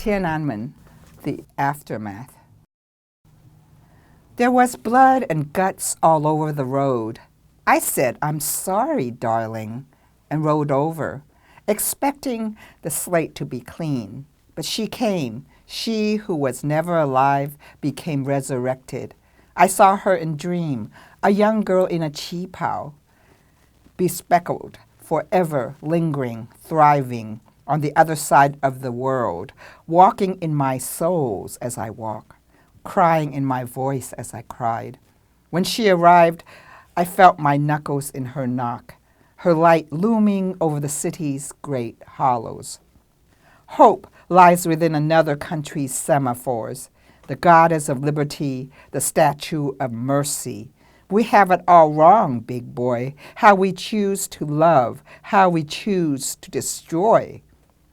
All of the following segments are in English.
Tiananmen, the aftermath. There was blood and guts all over the road. I said, "I'm sorry, darling," and rode over, expecting the slate to be clean. But she came. She who was never alive became resurrected. I saw her in dream, a young girl in a qipao, bespeckled, forever lingering, thriving on the other side of the world, walking in my souls as I walk, crying in my voice as I cried. When she arrived, I felt my knuckles in her knock, her light looming over the city's great hollows. Hope lies within another country's semaphores, the goddess of liberty, the statue of mercy. We have it all wrong, big boy, how we choose to love, how we choose to destroy,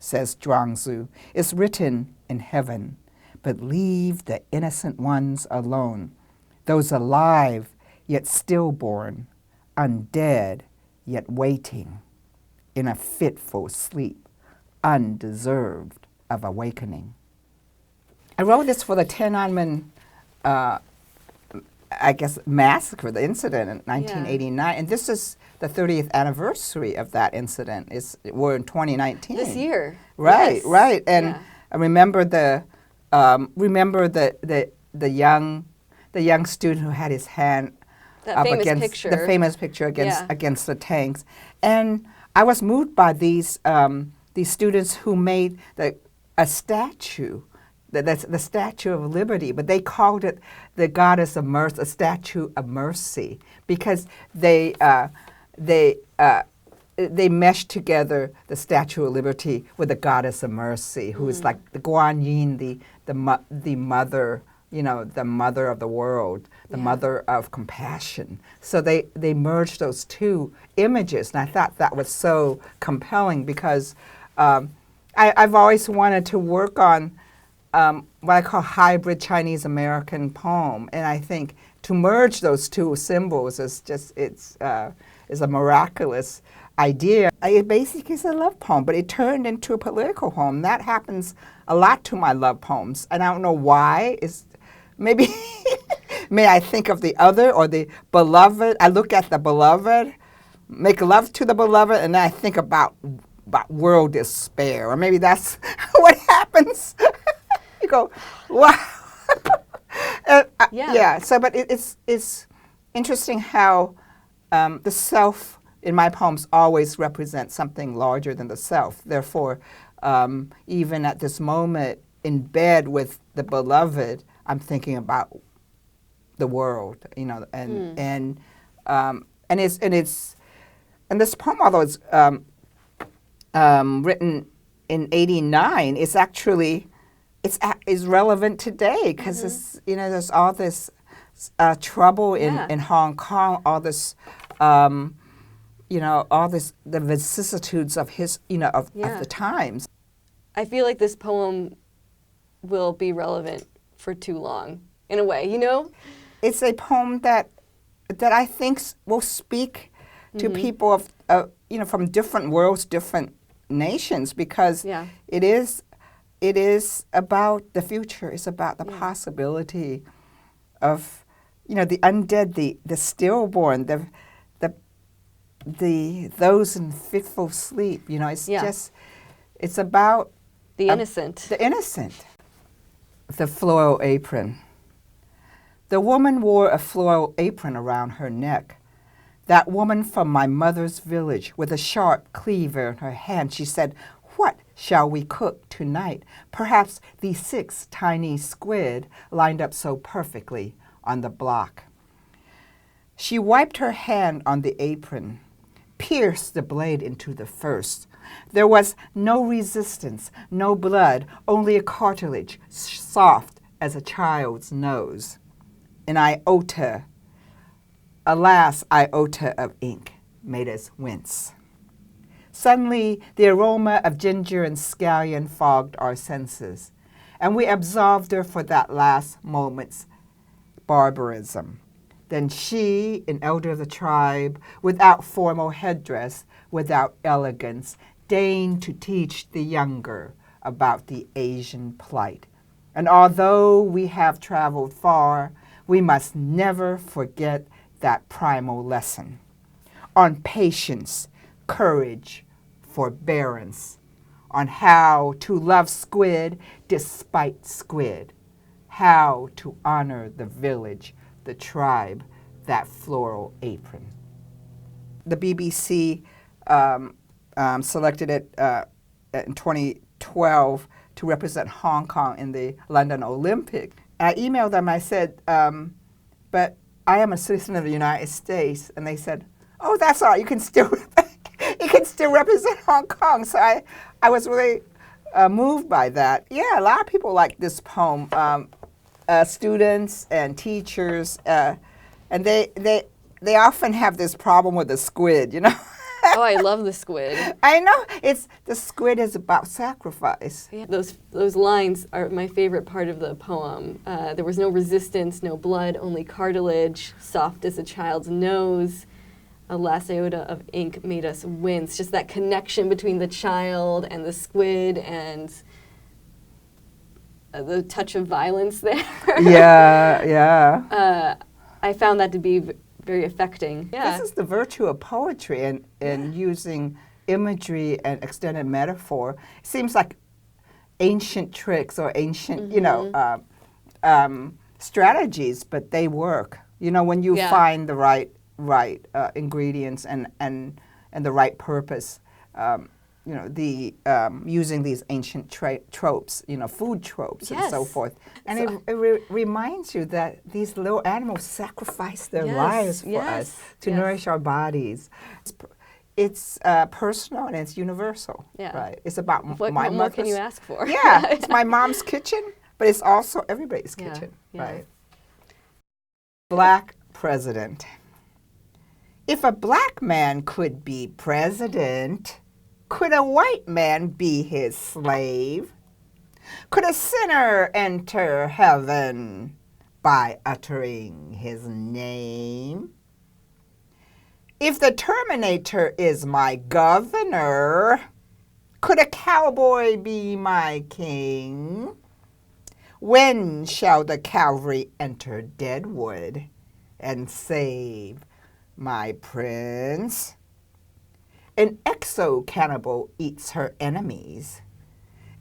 says Zhuangzi, is written in heaven. But leave the innocent ones alone, those alive yet stillborn, undead yet waiting, in a fitful sleep, undeserved of awakening. I wrote this for the Tiananmen, massacre, the incident in 1989, and this is the 30th anniversary of that incident. We're in 2019. This year. Right, yes. right. And I remember the young student who had his hand up against the famous picture against the tanks, and I was moved by these students who made a statue, the Statue of Liberty, but they called it the Goddess of Mercy, a statue of mercy, because they meshed together the Statue of Liberty with the Goddess of Mercy, who is like the Guan Yin, the mother, the mother of the world, the mother of compassion. So they merged those two images, and I thought that was so compelling because I've always wanted to work on what I call hybrid Chinese-American poem, and I think to merge those two symbols is just is a miraculous idea. It basically is a love poem, but it turned into a political poem. That happens a lot to my love poems, and I don't know why. Maybe may I think of the other or the beloved. I look at the beloved, make love to the beloved, and then I think about world despair, or maybe that's what happens. You go, wow. So, but it's interesting how the self in my poems always represents something larger than the self. Therefore, even at this moment in bed with the beloved, I'm thinking about the world, and this poem, although it's written in '89, it's actually is relevant today because it's there's all this trouble in Hong Kong, all this all this the vicissitudes of of the times. I feel like this poem will be relevant for too long, in a way, It's a poem that I think will speak to people of from different worlds, different nations, because it is about the future. It's about the possibility of the undead, the stillborn, those in fitful sleep. It's about the innocent. The innocent. The floral apron. The woman wore a floral apron around her neck. That woman from my mother's village with a sharp cleaver in her hand, she said, "What shall we cook tonight?" Perhaps the 6 tiny squid lined up so perfectly on the block. She wiped her hand on the apron, pierced the blade into the first. There was no resistance, no blood, only a cartilage, soft as a child's nose. An iota, alas, iota of ink, made us wince. Suddenly, the aroma of ginger and scallion fogged our senses, and we absolved her for that last moment's barbarism. Then she, an elder of the tribe, without formal headdress, without elegance, deigned to teach the younger about the Asian plight. And although we have traveled far, we must never forget that primal lesson on patience, courage, forbearance, on how to love squid despite squid, how to honor the village, the tribe, that floral apron. The BBC selected it in 2012 to represent Hong Kong in the London Olympic. And I emailed them, I said, but I am a citizen of the United States. And they said, oh, that's all right, you can still represent Hong Kong. So I was really moved by that. Yeah, a lot of people like this poem, students and teachers, and they often have this problem with the squid, you know. Oh, I love the squid. I know. The squid is about sacrifice. Yeah, those lines are my favorite part of the poem. There was no resistance, no blood, only cartilage, soft as a child's nose. A last iota of ink made us wince. Just that connection between the child and the squid and the touch of violence there. Yeah, yeah. I found that to be very affecting. Yeah. This is the virtue of poetry and using imagery and extended metaphor. It seems like ancient tricks or ancient, strategies, but they work. You know, when you find the right ingredients and the right purpose. Using these ancient tropes, food tropes and so forth. And it reminds you that these little animals sacrifice their lives for us to nourish our bodies. It's personal and it's universal, right? It's about what more can you ask for? Yeah, it's my mom's kitchen, but it's also everybody's kitchen, right? Black president. If a black man could be president, could a white man be his slave? Could a sinner enter heaven by uttering his name? If the Terminator is my governor, could a cowboy be my king? When shall the cavalry enter Deadwood and save my prince? An exo-cannibal eats her enemies.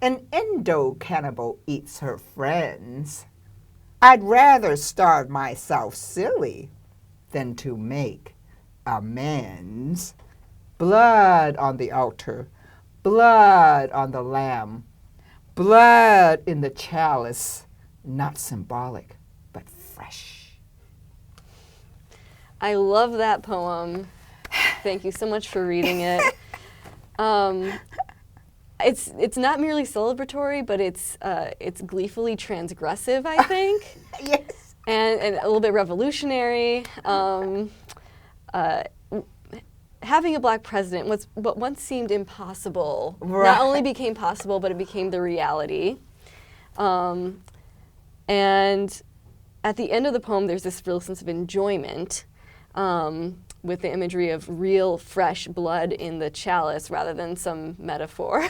An endo-cannibal eats her friends. I'd rather starve myself silly than to make amends. Blood on the altar, blood on the lamb, blood in the chalice, not symbolic, but fresh. I love that poem. Thank you so much for reading it. It's not merely celebratory, but it's gleefully transgressive, I think. Yes. And a little bit revolutionary. Having a black president was what once seemed impossible. Right. Not only became possible, but it became the reality. And at the end of the poem, there's this real sense of enjoyment. With the imagery of real, fresh blood in the chalice rather than some metaphor.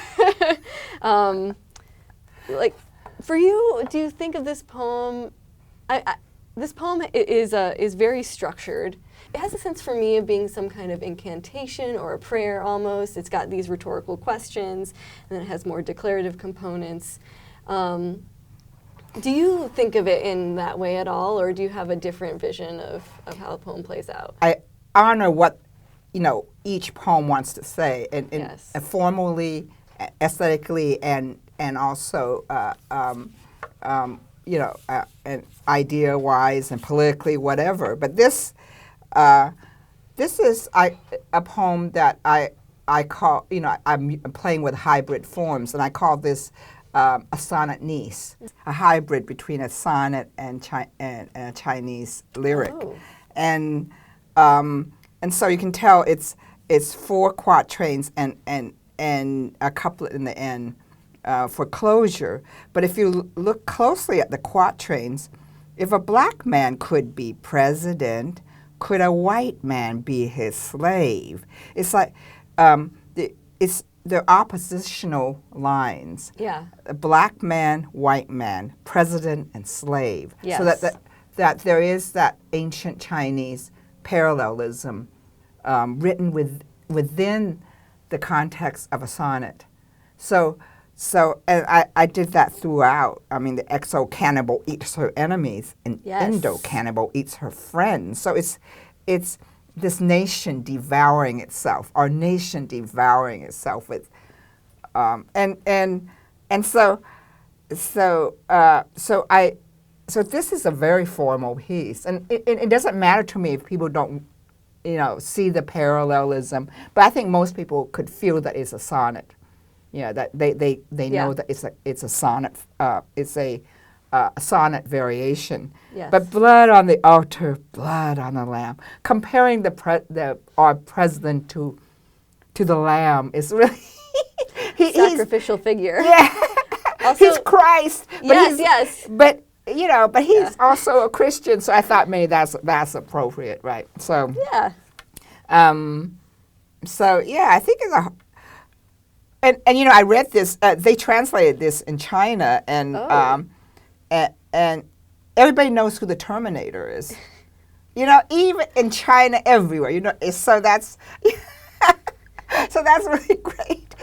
Like, for you, do you think of this poem? This poem is very structured. It has a sense for me of being some kind of incantation or a prayer almost. It's got these rhetorical questions, and then it has more declarative components. Do you think of it in that way at all, or do you have a different vision of how the poem plays out? I honor what each poem wants to say, and formally, aesthetically, and also and idea-wise and politically, whatever. But this is a poem that I call, I'm playing with hybrid forms, and I call this a sonnet niece, a hybrid between a sonnet and a Chinese lyric. Oh. And so you can tell it's 4 quatrains and a couplet in the end for closure. But if you look closely at the quatrains, if a black man could be president, could a white man be his slave? It's like they're oppositional lines. Yeah. A black man, white man, president and slave. Yes. So that there is that ancient Chinese parallelism written within the context of a sonnet. So and I did that throughout. I mean, the exo-cannibal eats her enemies, and Yes. Indo-cannibal eats her friends. So it's this nation devouring itself, our nation devouring itself with, so this is a very formal piece, and it doesn't matter to me if people don't, see the parallelism, but I think most people could feel that it's a sonnet. That they know that it's a sonnet. It's a sonnet variation. Yes. But blood on the altar, blood on the lamb. Comparing our president to the lamb is really Sacrificial figure. Yeah. Also, he's Christ. But yes. But he's also a Christian, so I thought maybe that's appropriate, right? So Yeah. I think it's a. And I read this. They translated this in China, and and everybody knows who the Terminator is. Even in China, everywhere. So that's really great.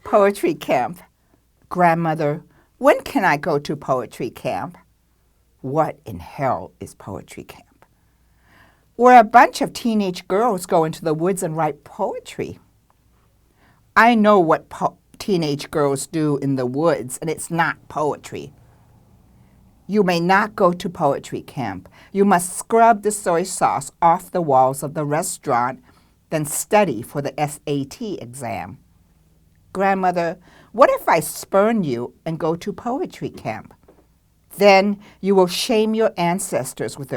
Poetry camp, grandmother. When can I go to poetry camp? What in hell is poetry camp? Where a bunch of teenage girls go into the woods and write poetry. I know what teenage girls do in the woods, and it's not poetry. You may not go to poetry camp. You must scrub the soy sauce off the walls of the restaurant, then study for the SAT exam. Grandmother, what if I spurn you and go to poetry camp? Then you will shame your ancestors with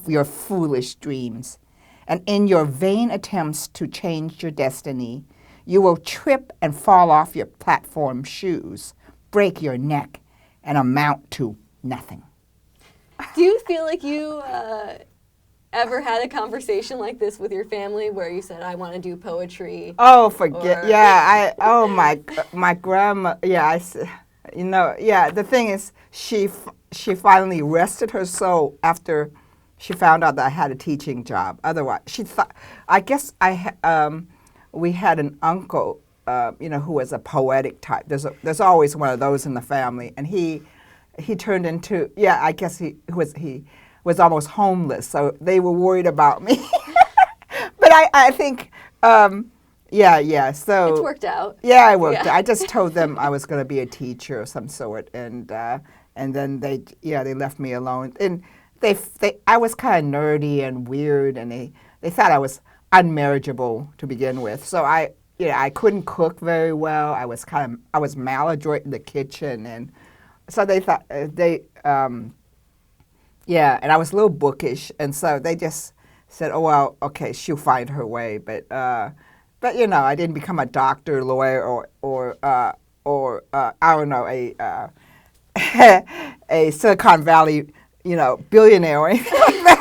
your foolish dreams, and in your vain attempts to change your destiny, you will trip and fall off your platform shoes, break your neck, and amount to nothing. Do you feel like you ever had a conversation like this with your family where you said, I want to do poetry? Oh, forget. Yeah, my grandma, the thing is, she finally rested her soul after she found out that I had a teaching job. Otherwise, she thought, I guess we had an uncle, who was a poetic type. There's always one of those in the family, and he turned into I guess he was almost homeless. So they were worried about me. But I think So It's worked out. Yeah, it worked out. I just told them I was going to be a teacher of some sort, and then they left me alone. And I was kind of nerdy and weird, and they thought I was unmarriageable to begin with. So I couldn't cook very well. I was maladroit in the kitchen, and so they thought and I was a little bookish, and so they just said, oh well, okay, she'll find her way. But I didn't become a doctor, lawyer, or I don't know, a Silicon Valley billionaire or anything like that.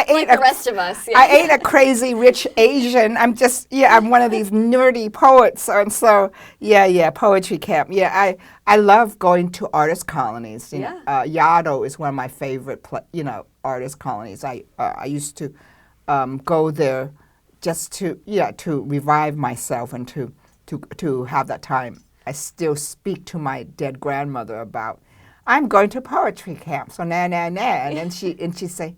Like the rest of us. Yeah. I ain't a crazy rich Asian. I'm just, I'm one of these nerdy poets. And so, poetry camp. Yeah, I love going to artist colonies. Yaddo is one of my favorite, artist colonies. I used to go there just to revive myself and to have that time. I still speak to my dead grandmother about, I'm going to poetry camp. So and then she'd say,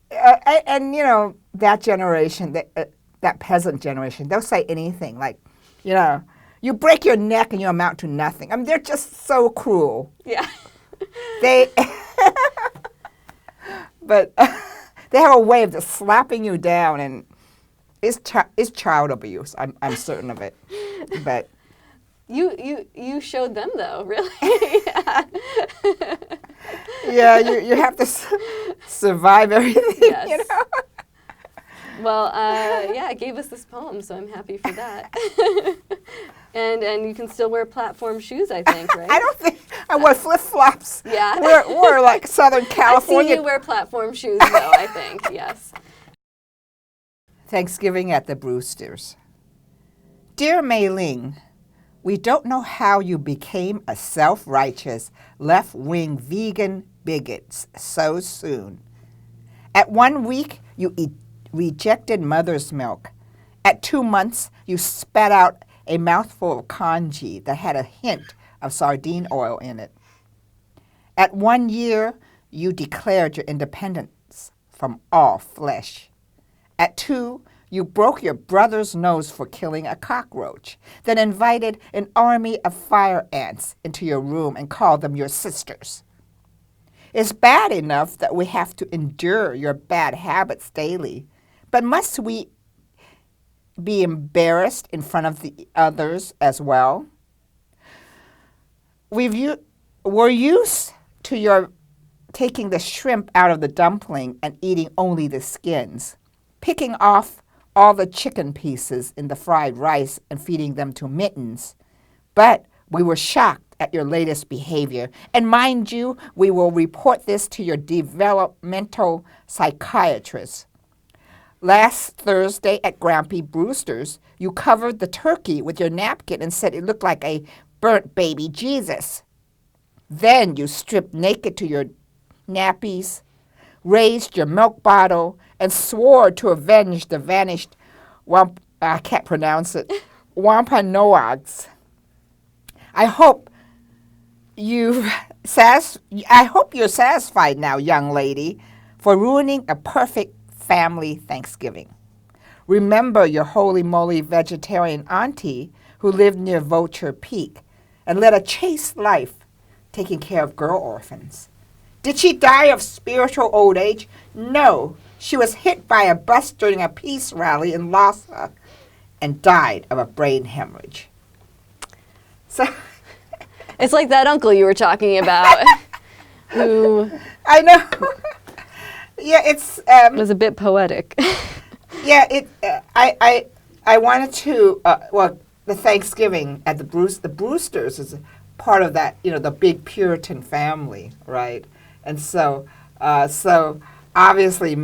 that generation, that peasant generation, they'll say anything like, you break your neck and you amount to nothing. I mean, they're just so cruel. Yeah. But they have a way of just slapping you down, and it's child abuse. I'm certain of it. But you showed them though, really. Yeah, you have to survive everything. Yes. Well, it gave us this poem, so I'm happy for that. and you can still wear platform shoes, I think, right? I don't think I wear flip-flops. Yeah. We're like Southern California. I see you wear platform shoes, though, I think, yes. Thanksgiving at the Brewsters. Dear Mei Ling, we don't know how you became a self-righteous, left-wing vegan bigot so soon. At 1 week, you rejected mother's milk. At 2 months, you spat out a mouthful of congee that had a hint of sardine oil in it. At 1 year, you declared your independence from all flesh. At 2, you broke your brother's nose for killing a cockroach, then invited an army of fire ants into your room and called them your sisters. It's bad enough that we have to endure your bad habits daily, but must we be embarrassed in front of the others as well? We're used to your taking the shrimp out of the dumpling and eating only the skins, picking off all the chicken pieces in the fried rice and feeding them to Mittens. But we were shocked at your latest behavior. And mind you, we will report this to your developmental psychiatrist. Last Thursday at Grampy Brewster's, you covered the turkey with your napkin and said it looked like a burnt baby Jesus. Then you stripped naked to your nappies, raised your milk bottle, and swore to avenge the vanished I can't pronounce it, Wampanoags. I hope you're satisfied now, young lady, for ruining a perfect family Thanksgiving. Remember your holy moly vegetarian auntie who lived near Vulture Peak and led a chaste life taking care of girl orphans. Did she die of spiritual old age? No. She was hit by a bus during a peace rally in Lhasa and died of a brain hemorrhage. So it's like that uncle you were talking about who I know. Yeah, it's was a bit poetic. Yeah, I wanted to the Thanksgiving at the Brewsters is part of that, the big Puritan family, right? And so obviously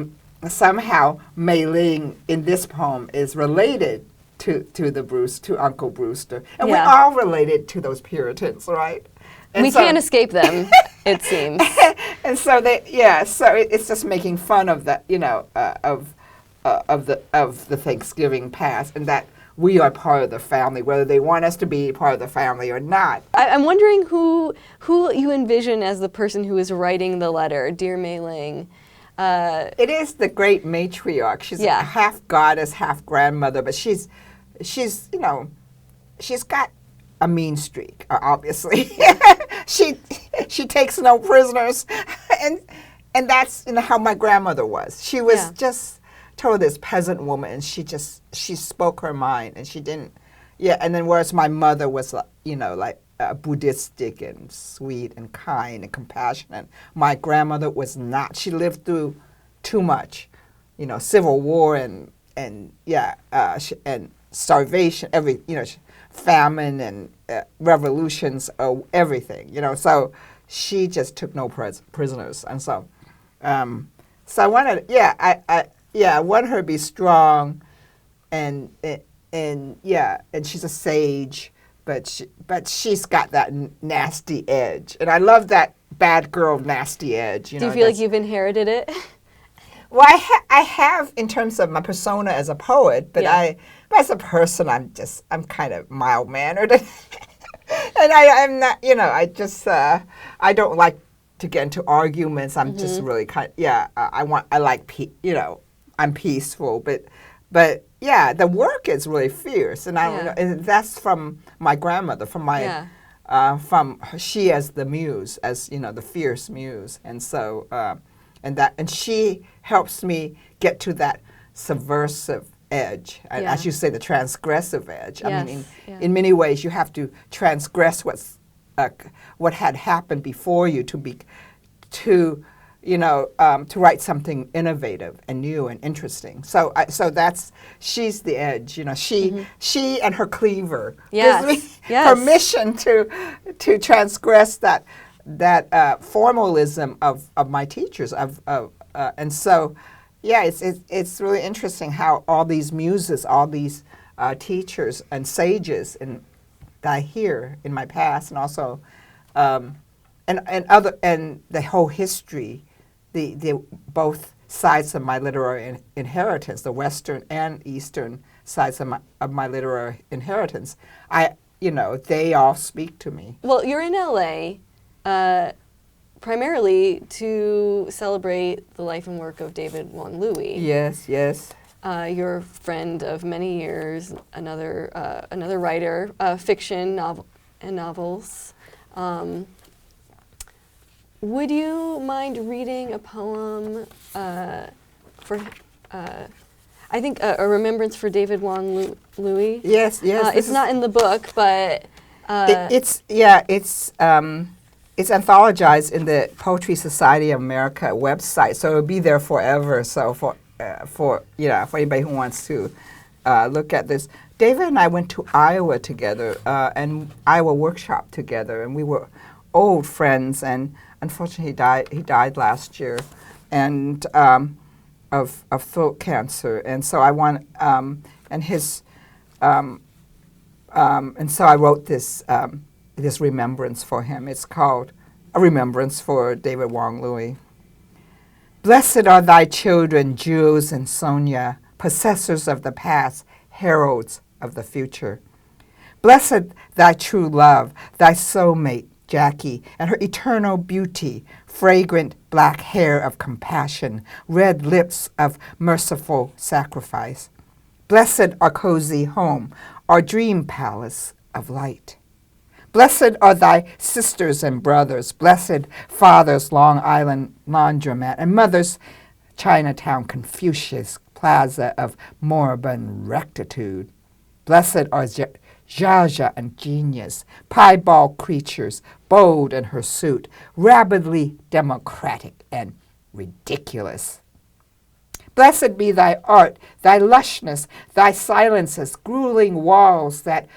somehow Mei Ling in this poem is related to Uncle Brewster, and we're all related to those Puritans, right? And we can't escape them, it seems. And so it's just making fun of that, of the Thanksgiving past, and that we are part of the family, whether they want us to be part of the family or not. I'm wondering who you envision as the person who is writing the letter, Dear Mei Ling. It is the great matriarch. She's a half goddess, half grandmother, but she's got a mean streak, obviously. she takes no prisoners, and that's how my grandmother was. She was just told this peasant woman, and she spoke her mind, and she didn't. Yeah, and then whereas my mother was like Buddhistic and sweet and kind and compassionate, my grandmother was not. She lived through too much, Civil War and starvation, famine and revolutions, everything, So she just took no prisoners, and so I wanted, I want her to be strong, and she's a sage, but she's got that nasty edge, and I love that bad girl nasty edge. Do you feel like you've inherited it? Well, I have in terms of my persona as a poet, but but as a person, I'm kind of mild mannered, and I'm not. I don't like to get into arguments. I'm just really I'm peaceful, but the work is really fierce, and and that's from my grandmother, from my from she as the muse, as the fierce muse, and so and she helps me get to that subversive edge, and as you say, the transgressive edge. Yes. I mean, in many ways, you have to transgress what had happened before you to write something innovative and new and interesting. So she's the edge. She and her cleaver gives me permission to transgress that formalism of my teachers. And so it's really interesting how all these muses, all these teachers and sages that I hear in my past, and also and the whole history, the both sides of my literary inheritance, the Western and Eastern sides of my literary inheritance. They all speak to me. Well, you're in LA primarily to celebrate the life and work of David Wong Louis. Yes, yes. Your friend of many years, another writer, fiction and novels. Would you mind reading a poem for, I think, a remembrance for David Wong Louis? Yes, yes. It's not in the book, but it's anthologized in the Poetry Society of America website, so it'll be there forever. So for anybody who wants to look at this, David and I went to Iowa together and Iowa workshop together, and we were old friends. And unfortunately, he died last year, and of throat cancer. And so I want and so I wrote this remembrance for him. It's called A Remembrance for David Wong Louis. Blessed are thy children, Jules and Sonia, possessors of the past, heralds of the future. Blessed thy true love, thy soulmate, Jackie, and her eternal beauty, fragrant black hair of compassion, red lips of merciful sacrifice. Blessed our cozy home, our dream palace of light. Blessed are thy sisters and brothers, blessed father's Long Island laundromat, and mother's Chinatown Confucius plaza of moribund rectitude. Blessed are Zsa and Genius, piebald creatures, bold in her suit, rabidly democratic and ridiculous. Blessed be thy art, thy lushness, thy silences, grueling walls that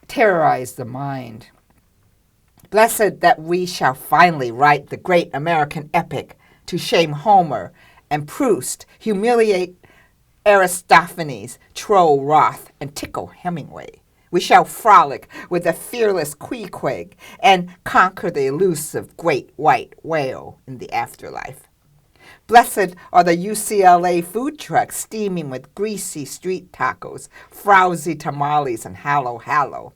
terrorize the mind. Blessed that we shall finally write the great American epic to shame Homer and Proust, humiliate Aristophanes, troll Roth, and tickle Hemingway. We shall frolic with the fearless Queequeg and conquer the elusive great white whale in the afterlife. Blessed are the UCLA food trucks steaming with greasy street tacos, frowsy tamales, and hallow.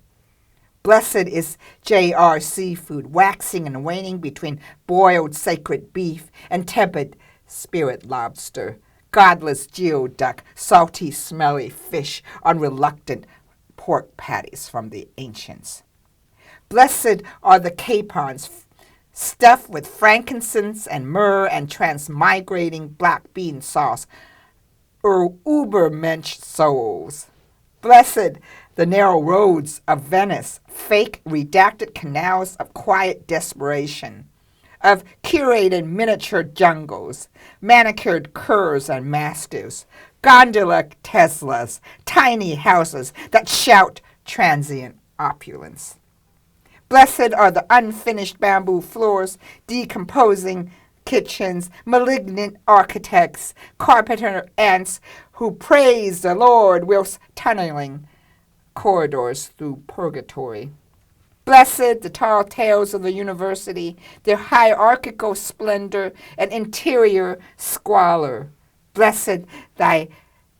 Blessed is JR Seafood, waxing and waning between boiled sacred beef and tepid spirit lobster, godless geoduck, salty, smelly fish on reluctant pork patties from the ancients. Blessed are the capons, stuffed with frankincense and myrrh and transmigrating black bean sauce, ubermensch souls. Blessed the narrow roads of Venice, fake redacted canals of quiet desperation, of curated miniature jungles, manicured curs and mastiffs, gondola Teslas, tiny houses that shout transient opulence. Blessed are the unfinished bamboo floors, decomposing kitchens, malignant architects, carpenter ants who praise the Lord whilst tunneling corridors through purgatory. Blessed the tall tales of the university, their hierarchical splendor and interior squalor. Blessed thy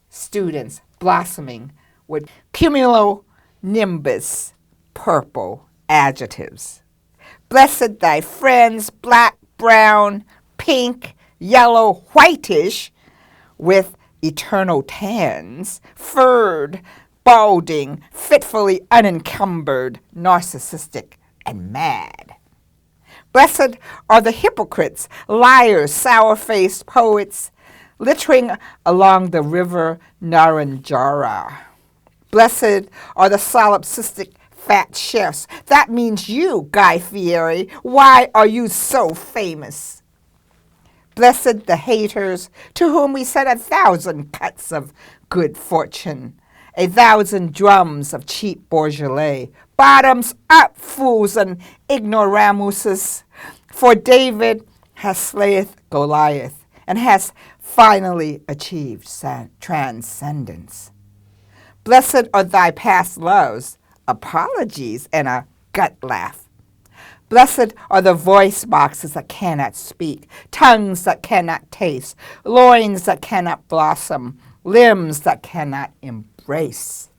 students blossoming with cumulonimbus purple adjectives. Blessed thy friends, black, brown, pink, yellow, whitish, with eternal tans, furred, balding, fitfully unencumbered, narcissistic, and mad. Blessed are the hypocrites, liars, sour-faced poets, littering along the river Naranjara. Blessed are the solipsistic fat chefs. That means you, Guy Fieri. Why are you so famous? Blessed the haters, to whom we sent 1,000 cuts of good fortune, 1,000 drums of cheap Beaujolais. Bottoms up, fools and ignoramuses, for David has slayeth Goliath and has finally achieved transcendence. Blessed are thy past loves, apologies, and a gut laugh. Blessed are the voice boxes that cannot speak, tongues that cannot taste, loins that cannot blossom, limbs that cannot embrace.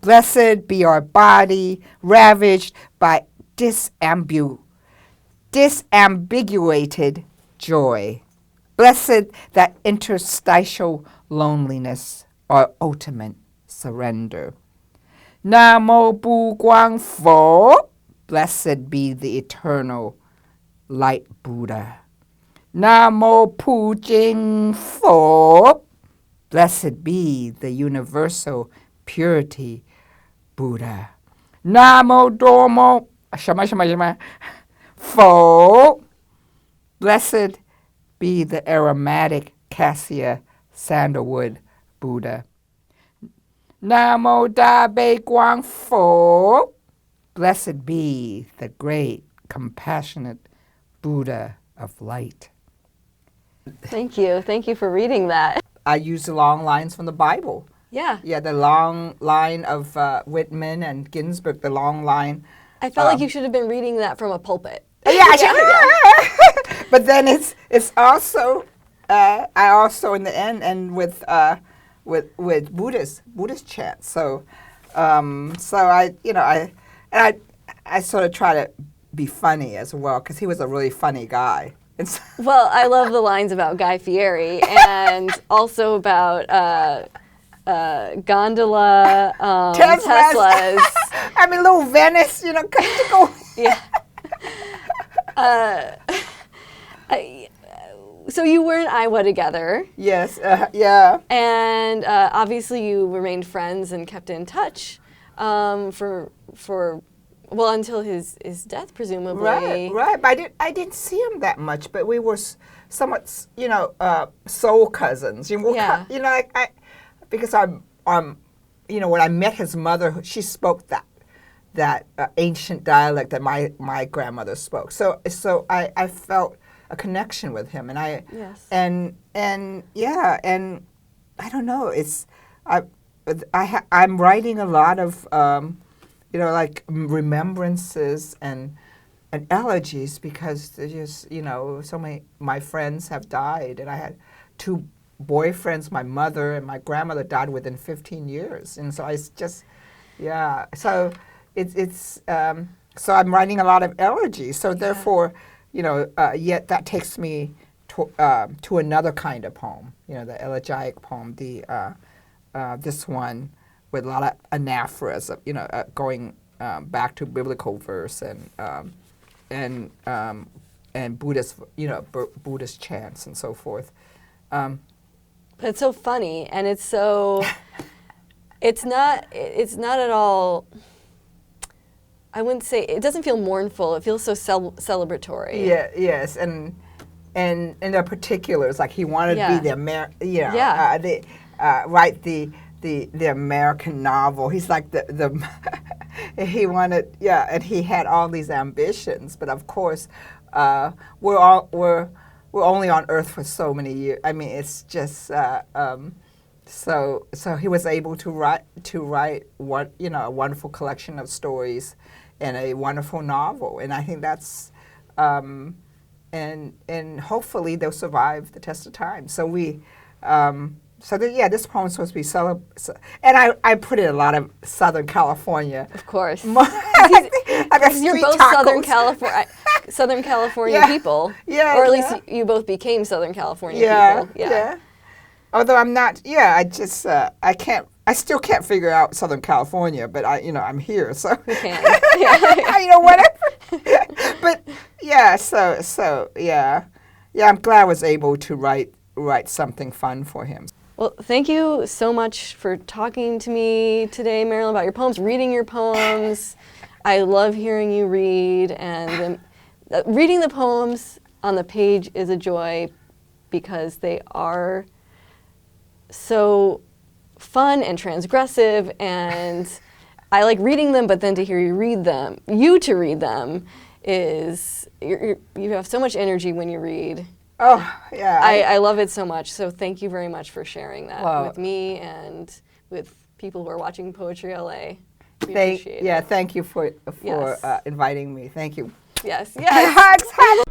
Blessed be our body ravaged by disambiguated joy. Blessed that interstitial loneliness or ultimate surrender. Namo Bu Guang Fo. Blessed be the eternal light Buddha. Namo Pu Jing Fo. Blessed be the universal purity Buddha. Namo Domo Shama Fo. Blessed be the aromatic cassia sandalwood Buddha. Namo Da Bei Guang Fo. Blessed be the great, compassionate Buddha of light. Thank you. Thank you for reading that. I use the long lines from the Bible. Yeah. Yeah, the long line of Whitman and Ginsberg, the long line. I felt like you should have been reading that from a pulpit. Yeah, but then it's also I also in the end with Buddhist chants. So I sort of try to be funny as well because he was a really funny guy. Well, I love the lines about Guy Fieri and also about gondola Teslas. I mean, little Venice, go. Yeah. So you were in Iowa together. Yes, yeah. And obviously you remained friends and kept in touch until his death, presumably. Right. But I didn't see him that much, but we were somewhat, soul cousins. Because I'm, when I met his mother, she spoke that ancient dialect that my grandmother spoke. So I felt a connection with him, and and I don't know. I'm writing a lot of like remembrances and elegies because there's just so many my friends have died, and I had 2 boyfriends. My mother and my grandmother died within 15 years, and so so it's so I'm writing a lot of elegies. So therefore, yet that takes me to another kind of poem. The elegiac poem. This one with a lot of anaphoras, going back to biblical verse and Buddhist, Buddhist chants and so forth. It's so funny, and it's so. It's not at all. I wouldn't say it doesn't feel mournful. It feels so celebratory. Yeah. Yes, and the particulars, like he wanted to be write the American novel. He's like the he wanted, and he had all these ambitions. But of course, we're only on Earth for so many years. I mean, it's just so he was able to write what a wonderful collection of stories and a wonderful novel. And I think that's and hopefully they'll survive the test of time. So this poem is supposed to be and I put in a lot of Southern California. Of course. Because you're both tacos. Southern California people. Yeah. Or at least you both became Southern California people. Yeah. Although I'm not, I just, I still can't figure out Southern California, but I'm here, so. You can. Whatever. But, I'm glad I was able to write something fun for him. Well, thank you so much for talking to me today, Marilyn, about your poems, reading your poems. I love hearing you read, and reading the poems on the page is a joy because they are so fun and transgressive, and I like reading them, but then to hear you read them, to read them, is, you have so much energy when you read. Oh, yeah. I love it so much, so thank you very much for sharing that with me and with people who are watching Poetry.LA. We appreciate it. Thank you for inviting me. Thank you. Yes, yes. Hugs, hugs.